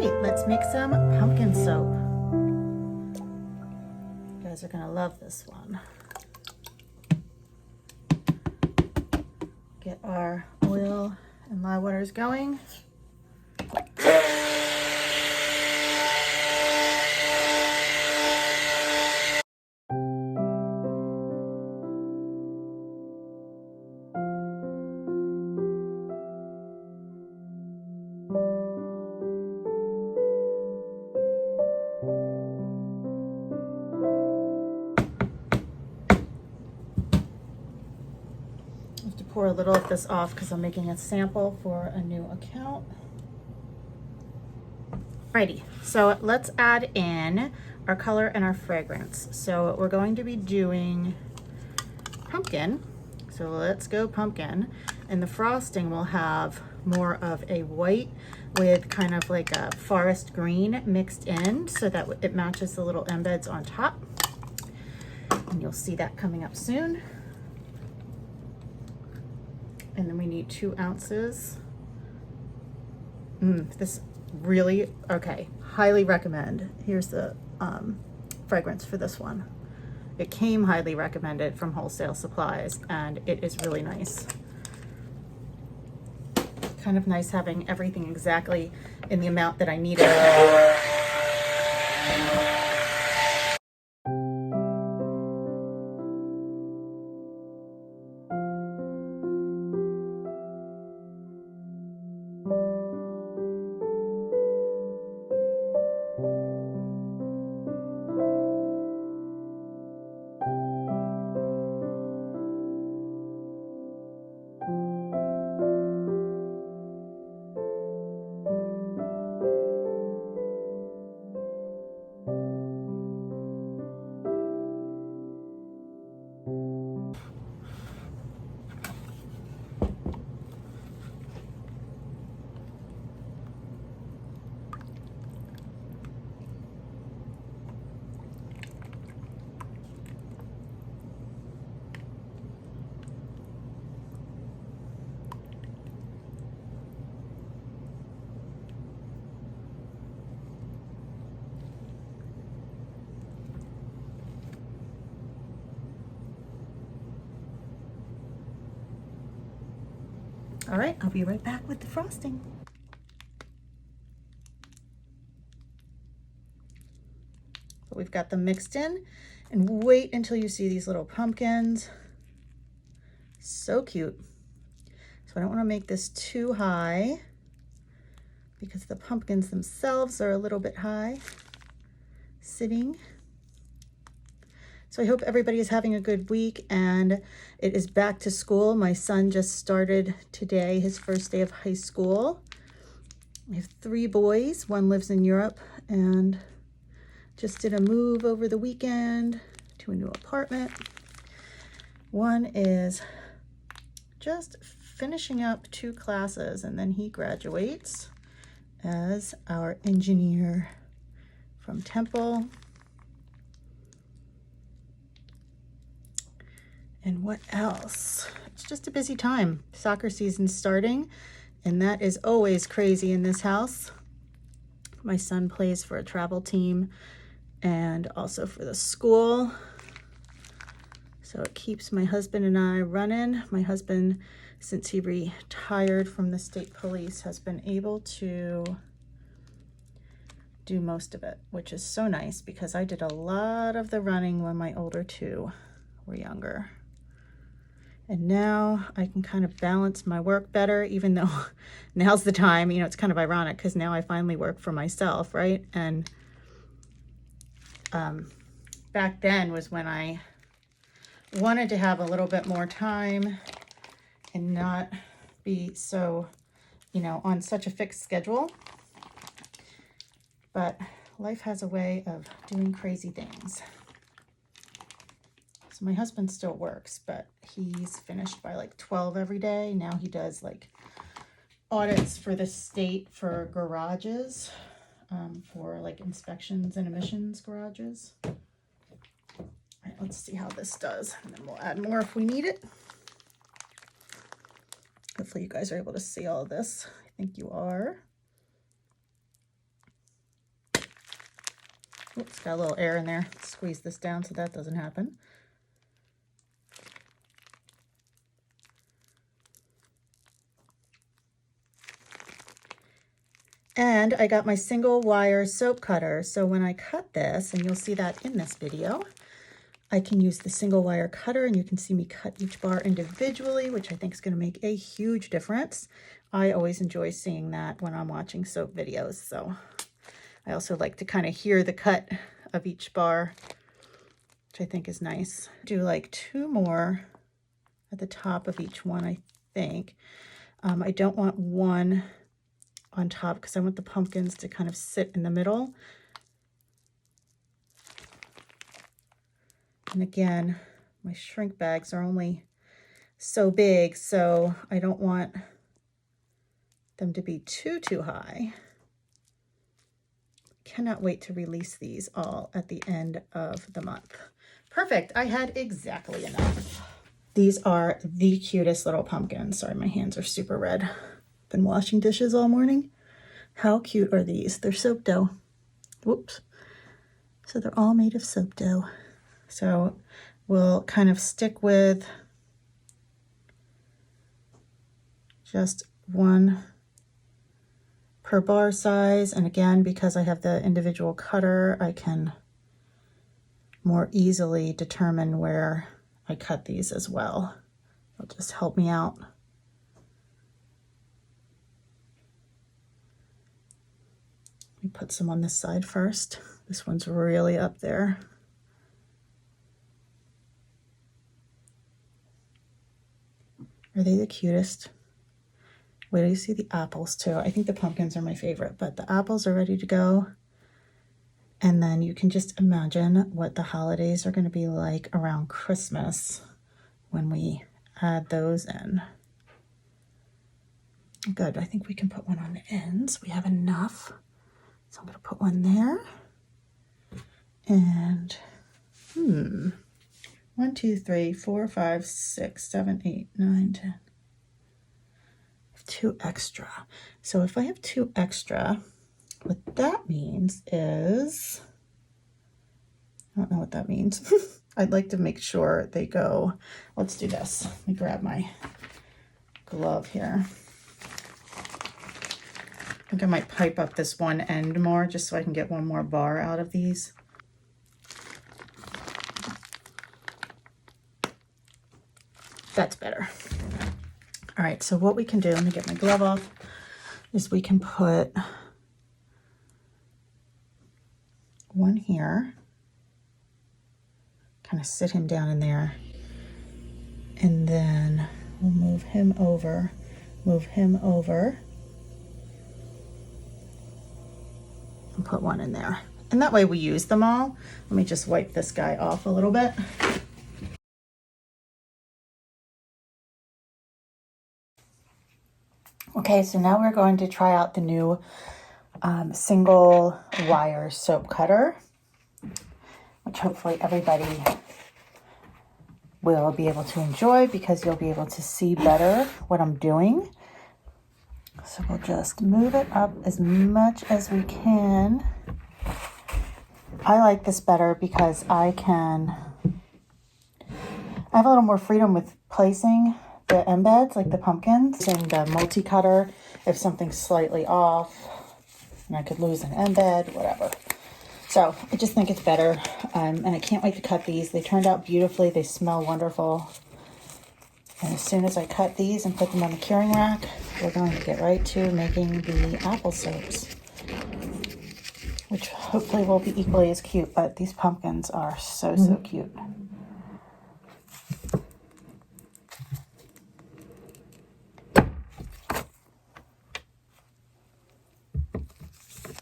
right, let's make some pumpkin soap. You guys are gonna love this one. Get our oil and lye waters going. I have to pour a little of this off because I'm making a sample for a new account. Alrighty, so let's add in our color and our fragrance. So we're going to be doing pumpkin. So let's go pumpkin. And the frosting will have more of a white with kind of like a forest green mixed in so that it matches the little embeds on top. And you'll see that coming up soon. And then we need 2 ounces. This really, okay, highly recommend. Here's the fragrance for this one. It came highly recommended from Wholesale Supplies, and it is really nice. Kind of nice having everything exactly in the amount that I needed. All right, I'll be right back with the frosting. So we've got them mixed in, and wait until you see these little pumpkins. So cute. So I don't want to make this too high because the pumpkins themselves are a little bit high sitting. So I hope everybody is having a good week, and it is back to school. My son just started today, his first day of high school. I have 3 boys. One lives in Europe and just did a move over the weekend to a new apartment. One is just finishing up 2 classes, and then he graduates as our engineer from Temple. And what else? It's just a busy time. Soccer season's starting, and that is always crazy in this house. My son plays for a travel team and also for the school. So it keeps my husband and I running. My husband, since he retired from the state police, has been able to do most of it, which is so nice because I did a lot of the running when my older 2 were younger. And now I can kind of balance my work better, even though now's the time. You know, it's kind of ironic because now I finally work for myself, right? And back then was when I wanted to have a little bit more time and not be so, you know, on such a fixed schedule. But life has a way of doing crazy things. So my husband still works, but he's finished by like 12 every day. Now he does like audits for the state for garages, for like inspections and emissions garages. All right, let's see how this does, and then we'll add more if we need it. Hopefully you guys are able to see all of this. I think you are. Oops, got a little air in there. Squeeze this down so that doesn't happen. And I got my single wire soap cutter. So when I cut this, and you'll see that in this video, I can use the single wire cutter and you can see me cut each bar individually, which I think is going to make a huge difference. I always enjoy seeing that when I'm watching soap videos. So I also like to kind of hear the cut of each bar, which I think is nice. Do like 2 more at the top of each one, I think. I don't want one on top because I want the pumpkins to kind of sit in the middle. And again, my shrink bags are only so big, so I don't want them to be too high. Cannot wait to release these all at the end of the month. Perfect, I had exactly enough. These are the cutest little pumpkins. Sorry, my hands are super red. Been washing dishes all morning. How cute are these? They're soap dough. Whoops. So they're all made of soap dough. So we'll kind of stick with just 1 per bar size. And again, because I have the individual cutter, I can more easily determine where I cut these as well. It'll just help me out. Let me put some on this side first. This one's really up there. Are they the cutest? Wait till you see the apples too. I think the pumpkins are my favorite, but the apples are ready to go. And then you can just imagine what the holidays are going to be like around Christmas when we add those in. Good, I think we can put one on the ends. We have enough. So I'm going to put one there. And 1, 2, 3, 4, 5, 6, 7, 8, 9, 10. 2 extra. So if I have 2 extra, what that means is, I don't know what that means. I'd like to make sure they go. Let's do this. Let me grab my glove here. I think I might pipe up this one end more just so I can get 1 more bar out of these. That's better. All right, so what we can do, let me get my glove off, is we can put 1 here, kind of sit him down in there, and then we'll move him over, and put 1 in there. And that way we use them all. Let me just wipe this guy off a little bit. Okay, so now we're going to try out the new single wire soap cutter, which hopefully everybody will be able to enjoy because you'll be able to see better what I'm doing. So we'll just move it up as much as we can. I like this better because I have a little more freedom with placing the embeds, like the pumpkins, and the multi-cutter if something's slightly off and I could lose an embed, whatever. So I just think it's better, and I can't wait to cut these. They turned out beautifully. They smell wonderful. And as soon as I cut these and put them on the curing rack, we're going to get right to making the apple soaps, which hopefully will be equally as cute, but these pumpkins are so cute.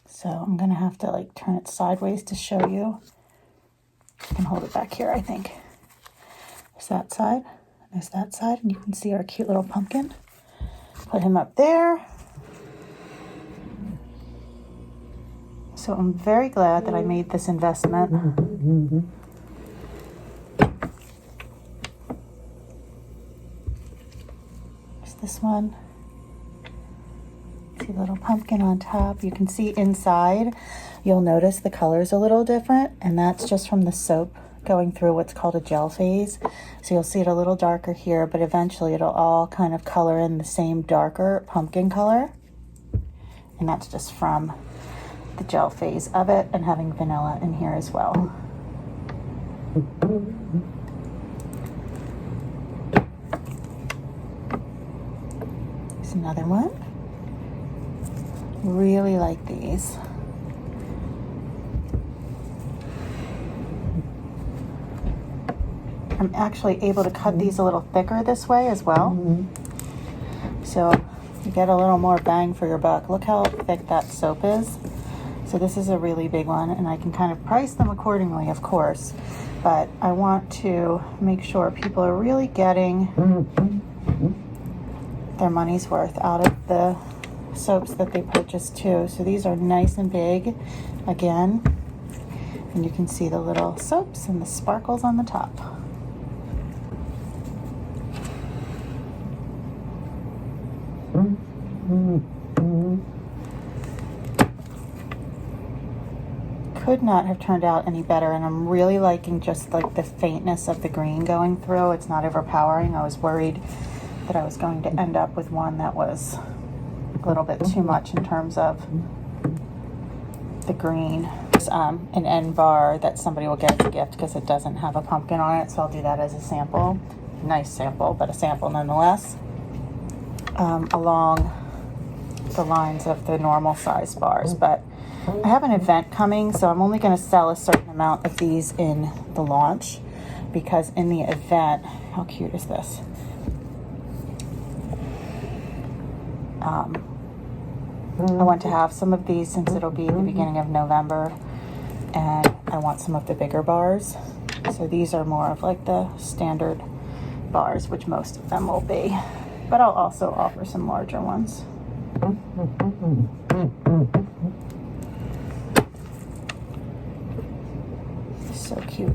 So I'm going to have to like turn it sideways to show you. I can hold it back here, I think. There's that side. There's that side, and you can see our cute little pumpkin. Put him up there. So I'm very glad that I made this investment. There's this one. See See the little pumpkin on top. You can see inside, you'll notice the color's a little different, and that's just from the soap going through what's called a gel phase. So you'll see it a little darker here, but eventually it'll all kind of color in the same darker pumpkin color. And that's just from the gel phase of it and having vanilla in here as well. Here's another one. Really like these. I'm actually able to cut these a little thicker this way as well. So you get a little more bang for your buck. Look how thick that soap is. So this is a really big one, and I can kind of price them accordingly, of course, but I want to make sure people are really getting their money's worth out of the soaps that they purchase too. So these are nice and big again, and you can see the little soaps and the sparkles on the top. Could not have turned out any better, and I'm really liking just like the faintness of the green going through. It's not overpowering. I was worried that I was going to end up with one that was a little bit too much in terms of the green. An end bar that somebody will get as a gift because it doesn't have a pumpkin on it, so I'll do that as a sample. Nice sample, but a sample nonetheless. Along the lines of the normal size bars, but I have an event coming, so I'm only going to sell a certain amount of these in the launch, because in the event, how cute is this? I want to have some of these since it'll be the beginning of November, and I want some of the bigger bars. So these are more of like the standard bars, which most of them will be, but I'll also offer some larger ones. So cute.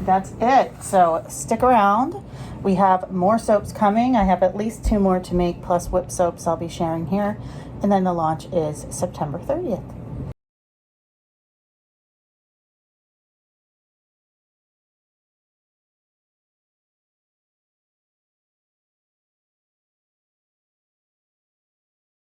That's it. So stick around. We have more soaps coming. I have at least 2 more to make, plus whip soaps I'll be sharing here. And then the launch is September 30th.